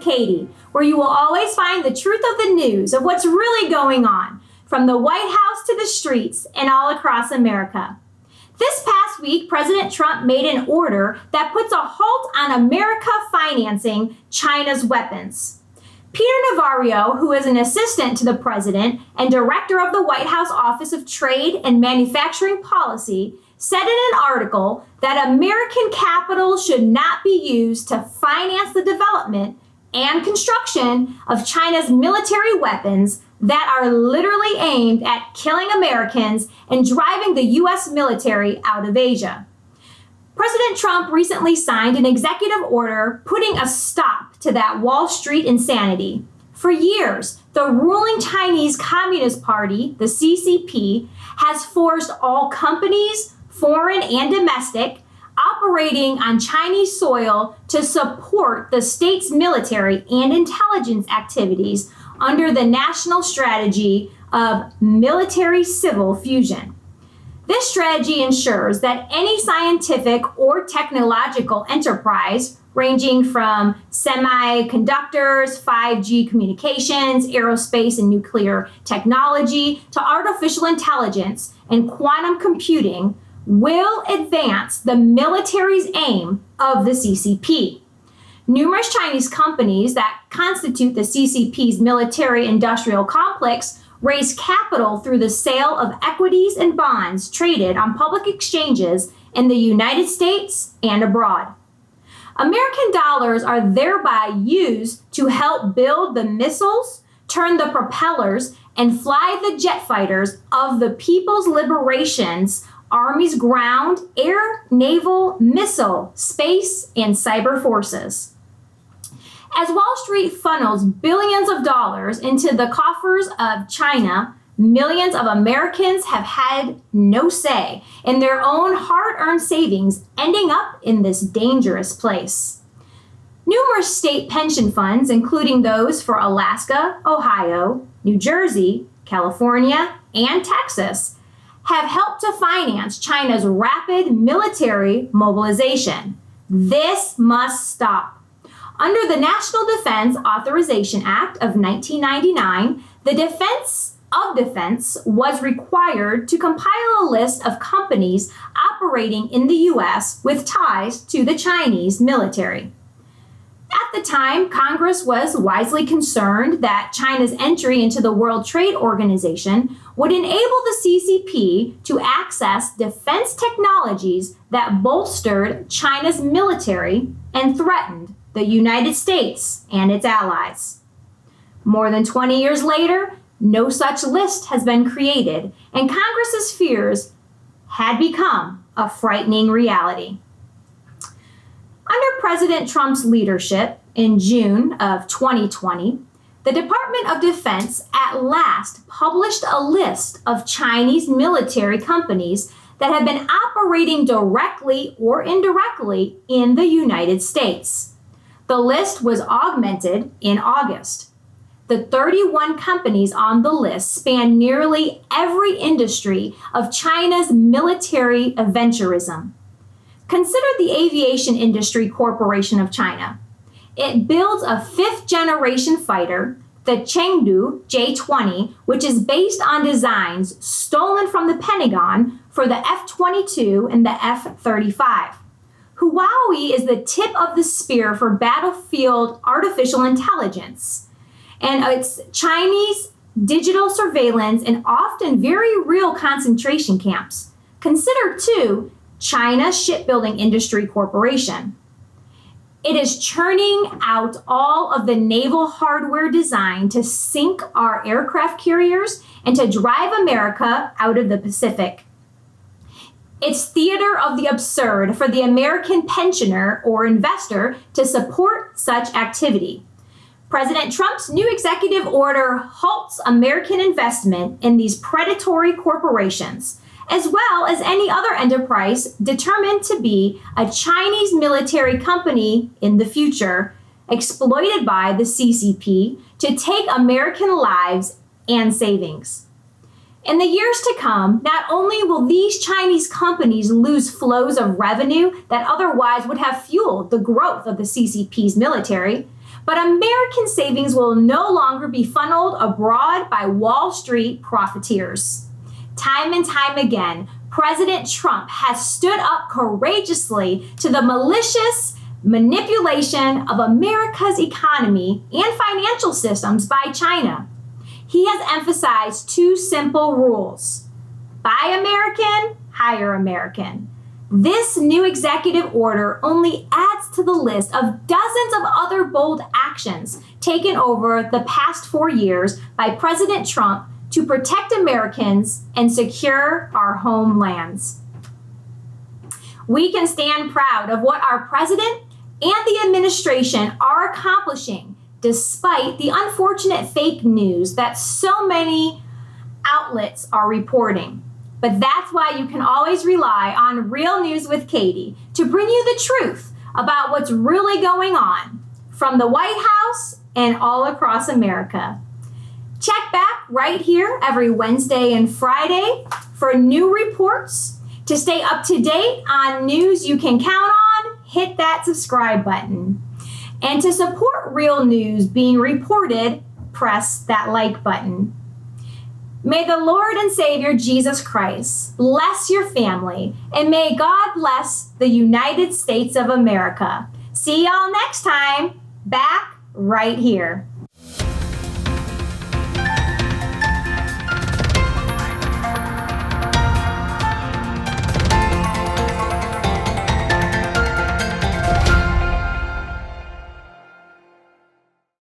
Katie, where you will always find the truth of the news of what's really going on, from the White House to the streets and all across America. This past week, President Trump made an order that puts a halt on America financing China's weapons. Peter Navarro, who is an assistant to the president and director of the White House Office of Trade and Manufacturing Policy, said in an article that American capital should not be used to finance the development and construction of China's military weapons that are literally aimed at killing Americans and driving the U.S. military out of Asia. President Trump recently signed an executive order putting a stop to that Wall Street insanity. For years, the ruling Chinese Communist Party, the CCP, has forced all companies, foreign and domestic, operating on Chinese soil to support the state's military and intelligence activities under the national strategy of military-civil fusion. This strategy ensures that any scientific or technological enterprise, ranging from semiconductors, 5G communications, aerospace and nuclear technology, to artificial intelligence and quantum computing, will advance the military's aim of the CCP. Numerous Chinese companies that constitute the CCP's military-industrial complex raise capital through the sale of equities and bonds traded on public exchanges in the United States and abroad. American dollars are thereby used to help build the missiles, turn the propellers, and fly the jet fighters of the People's Liberation's Army's ground, air, naval, missile, space, and cyber forces. As Wall Street funnels billions of dollars into the coffers of China, millions of Americans have had no say in their own hard-earned savings ending up in this dangerous place. Numerous state pension funds, including those for Alaska, Ohio, New Jersey, California, and Texas, have helped to finance China's rapid military mobilization. This must stop. Under the National Defense Authorization Act of 1999, the Defense of Defense was required to compile a list of companies operating in the U.S. with ties to the Chinese military. At the time, Congress was wisely concerned that China's entry into the World Trade Organization would enable the CCP to access defense technologies that bolstered China's military and threatened the United States and its allies. More than 20 years later, no such list has been created, and Congress's fears had become a frightening reality. Under President Trump's leadership in June of 2020, the Department of Defense at last published a list of Chinese military companies that have been operating directly or indirectly in the United States. The list was augmented in August. The 31 companies on the list span nearly every industry of China's military aventurism. Consider the Aviation Industry Corporation of China. It builds a fifth-generation fighter, the Chengdu J-20, which is based on designs stolen from the Pentagon for the F-22 and the F-35. Huawei is the tip of the spear for battlefield artificial intelligence, and it's Chinese digital surveillance and often very real concentration camps. Consider, too, China Shipbuilding Industry Corporation. It is churning out all of the naval hardware designed to sink our aircraft carriers and to drive America out of the Pacific. It's theater of the absurd for the American pensioner or investor to support such activity. President Trump's new executive order halts American investment in these predatory corporations, as well as any other enterprise determined to be a Chinese military company in the future, exploited by the CCP to take American lives and savings. In the years to come, not only will these Chinese companies lose flows of revenue that otherwise would have fueled the growth of the CCP's military, But American savings will no longer be funneled abroad by Wall Street profiteers. Time and time again, President Trump has stood up courageously to the malicious manipulation of America's economy and financial systems by China. He has emphasized two simple rules: buy American, hire American. This new executive order only adds to the list of dozens of other bold actions taken over the past 4 years by President Trump to protect Americans and secure our homelands. We can stand proud of what our president and the administration are accomplishing despite the unfortunate fake news that so many outlets are reporting. But that's why you can always rely on Real News with Katie to bring you the truth about what's really going on from the White House and all across America. Check back right here every Wednesday and Friday for new reports. To stay up to date on news you can count on, hit that subscribe button. And to support real news being reported, press that like button. May the Lord and Savior Jesus Christ bless your family, and may God bless the United States of America. See y'all next time, back right here.